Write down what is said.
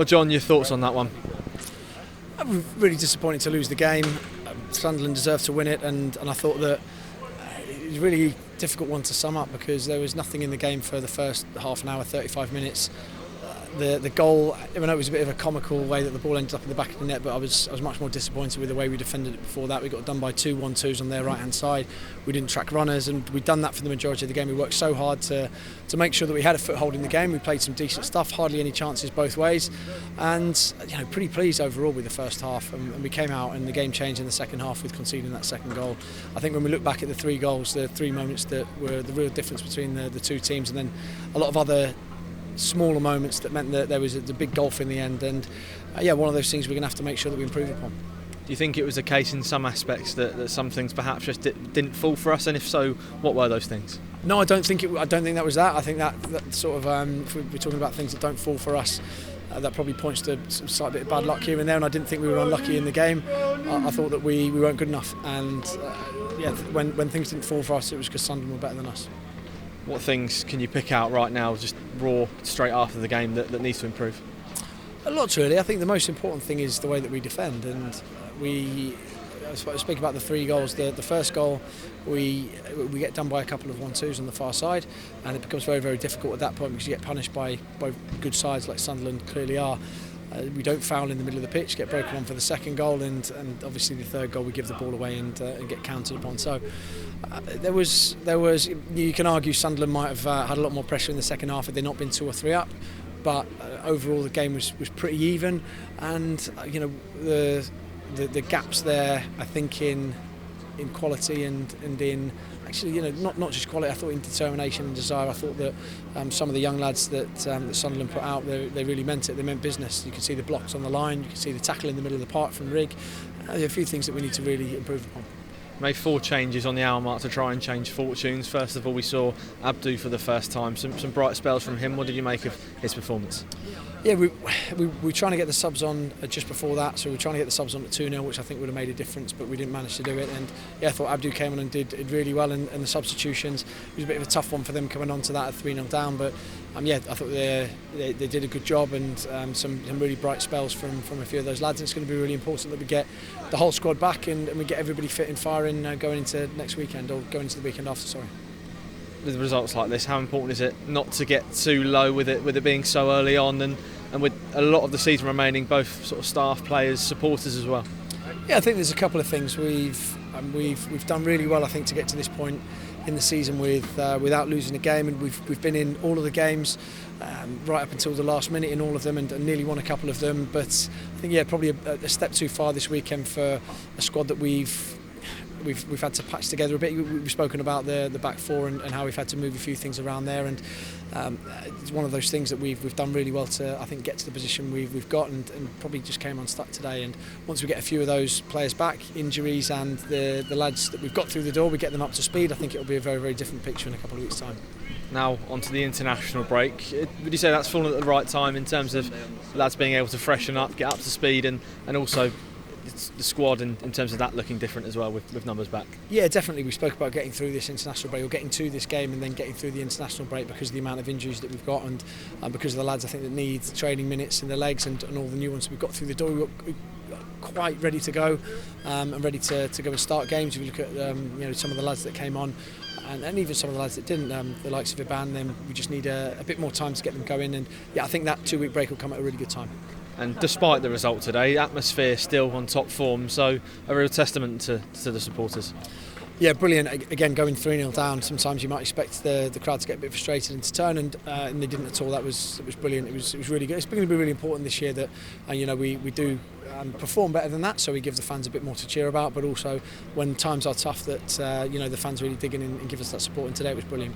Well, John, your thoughts on that one? I'm really disappointed to lose the game. Sunderland deserved to win it, and I thought that it was a really difficult one to sum up because there was nothing in the game for the first half an hour, 35 minutes. The goal, I know it was a bit of a comical way that the ball ended up in the back of the net, but I was much more disappointed with the way we defended it before that. We got done by 2 1-2s on their right hand side. We didn't track runners, and we'd done that for the majority of the game. We worked so hard to make sure that we had a foothold in the game. We played some decent stuff, hardly any chances both ways, and pretty pleased overall with the first half. And we came out and the game changed in the second half with conceding that second goal. I think when we look back at the 3 goals, the 3 moments that were the real difference between the 2 teams, and then a lot of other smaller moments that meant that there was a big gulf in the end, and one of those things we're going to have to make sure that we improve upon. Do you think it was a case in some aspects that some things perhaps just didn't fall for us, and if so, what were those things? No, I don't think that was that. I think that sort of if we're talking about things that don't fall for us, that probably points to some slight bit of bad luck here and there, and I didn't think we were unlucky in the game. I thought that we weren't good enough, and when things didn't fall for us, it was because Sunderland were better than us. What things can you pick out right now, just raw, straight after the game, that needs to improve? A lot, really. I think the most important thing is the way that we defend, and I speak about the 3 goals. The first goal, we get done by a couple of 1-2s on the far side, and it becomes very, very difficult at that point because you get punished by good sides like Sunderland clearly are. We don't foul in the middle of the pitch, get broken on for the second goal, and obviously the third goal we give the ball away and get counted upon. So there was you can argue Sunderland might have had a lot more pressure in the second half had they not been 2 or 3 up, but overall the game was pretty even, and the gaps there, I think, in quality and in actually not just quality. I thought in determination and desire. I thought that some of the young lads that Sunderland put out, they really meant it. They meant business. You could see the blocks on the line. You could see the tackle in the middle of the park from Rigg. There are a few things that we need to really improve upon. Made 4 changes on the hour mark to try and change fortunes. First of all, we saw Abdou for the first time. Some bright spells from him. What did you make of his performance? Yeah, we were trying to get the subs on just before that, so we were trying to get the subs on at 2-0, which I think would have made a difference, but we didn't manage to do it. And I thought Abdou came on and did really well, and the substitutions, it was a bit of a tough one for them coming on to that at 3-0 down, but I thought they did a good job, and some really bright spells from a few of those lads. And it's going to be really important that we get the whole squad back and we get everybody fit and firing going into next weekend, or going into the weekend after, sorry. With results like this, how important is it not to get too low with it being so early on, and with a lot of the season remaining, both sort of staff, players, supporters as well? Yeah, I think there's a couple of things. We've done really well, I think, to get to this point in the season without losing a game, and we've been in all of the games right up until the last minute in all of them, and nearly won a couple of them. But I think probably a step too far this weekend for a squad that we've had to patch together a bit. We've spoken about the back 4 and how we've had to move a few things around there, and it's one of those things that we've done really well to, I think, get to the position we've got, and probably just came unstuck today. And once we get a few of those players back, injuries, and the lads that we've got through the door, we get them up to speed, I think it'll be a very, very different picture in a couple of weeks' time. Now onto the international break. Would you say that's fallen at the right time in terms of lads being able to freshen up, get up to speed, and also the squad in terms of that looking different as well with numbers back? Yeah, definitely. We spoke about getting through this international break, or getting to this game and then getting through the international break, because of the amount of injuries that we've got, and because of the lads I think that need training minutes in their legs, and all the new ones we've got through the door. We're quite ready to go, and ready to go and start games. If you look at some of the lads that came on, and even some of the lads that didn't, the likes of Iban, then we just need a bit more time to get them going. And I think that 2-week break will come at a really good time. And despite the result today, atmosphere still on top form, so a real testament to the supporters. Yeah, brilliant. Again, going 3-0 down, sometimes you might expect the crowd to get a bit frustrated and to turn, and they didn't at all. It was brilliant. It was really good. It's going to be really important this year that we do perform better than that, so we give the fans a bit more to cheer about, but also when times are tough, that the fans really dig in and give us that support, and today it was brilliant.